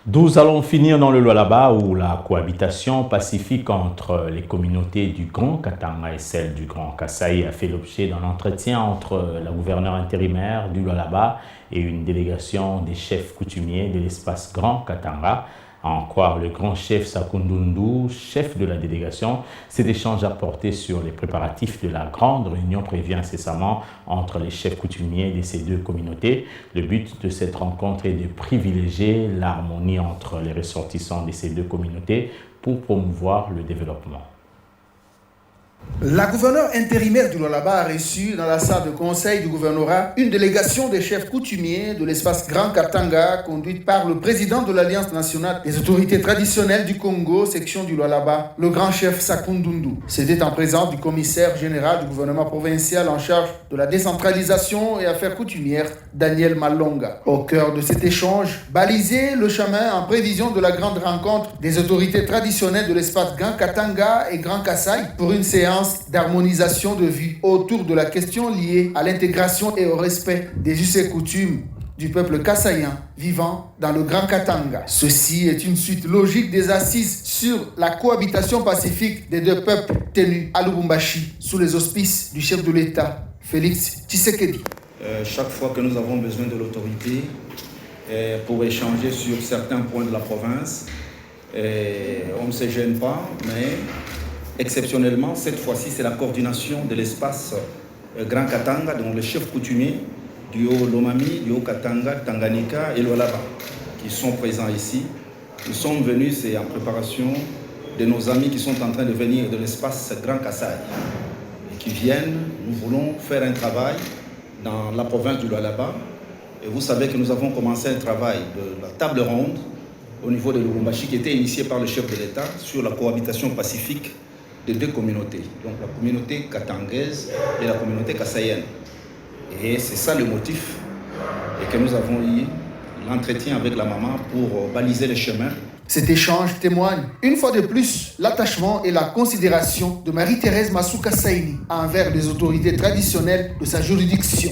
Nous allons finir dans le Lualaba où la cohabitation pacifique entre les communautés du Grand Katanga et celle du Grand Kasaï a fait l'objet d'un entretien entre la gouverneure intérimaire du Lualaba et une délégation des chefs coutumiers de l'espace Grand Katanga. À en croire le grand chef Sakundundu, chef de la délégation, cet échange a porté sur les préparatifs de la grande réunion prévue incessamment entre les chefs coutumiers de ces deux communautés. Le but de cette rencontre est de privilégier l'harmonie entre les ressortissants de ces deux communautés pour promouvoir le développement. La gouverneure intérimaire du Lualaba a reçu dans la salle de conseil du gouvernorat une délégation des chefs coutumiers de l'espace Grand Katanga conduite par le président de l'Alliance nationale des autorités traditionnelles du Congo, section du Lualaba, le grand chef Sakundundu. C'était en présence du commissaire général du gouvernement provincial en charge de la décentralisation et affaires coutumières, Daniel Malonga. Au cœur de cet échange, baliser le chemin en prévision de la grande rencontre des autorités traditionnelles de l'espace Grand Katanga et Grand Kasaï pour une séance d'harmonisation de vues autour de la question liée à l'intégration et au respect des us et coutumes du peuple kassaïen vivant dans le Grand Katanga. Ceci est une suite logique des assises sur la cohabitation pacifique des deux peuples tenues à Lubumbashi sous les auspices du chef de l'État, Félix Tshisekedi. Chaque fois que nous avons besoin de l'autorité pour échanger sur certains points de la province, on ne se gêne pas, mais exceptionnellement, cette fois-ci, c'est la coordination de l'espace Grand Katanga, dont les chefs coutumiers du Haut-Lomami, du Haut-Katanga, Tanganyika et Lualaba, qui sont présents ici. Nous sommes venus, c'est en préparation de nos amis qui sont en train de venir de l'espace Grand Kasaï et qui viennent. Nous voulons faire un travail dans la province du Lualaba. Et vous savez que nous avons commencé un travail de la table ronde au niveau de Lubumbashi qui était initié par le chef de l'État sur la cohabitation pacifique de deux communautés, donc la communauté katangaise et la communauté kassaïenne. Et c'est ça le motif, et que nous avons eu l'entretien avec la maman pour baliser les chemins. Cet échange témoigne, une fois de plus, l'attachement et la considération de Marie-Thérèse Masuka Saini envers les autorités traditionnelles de sa juridiction.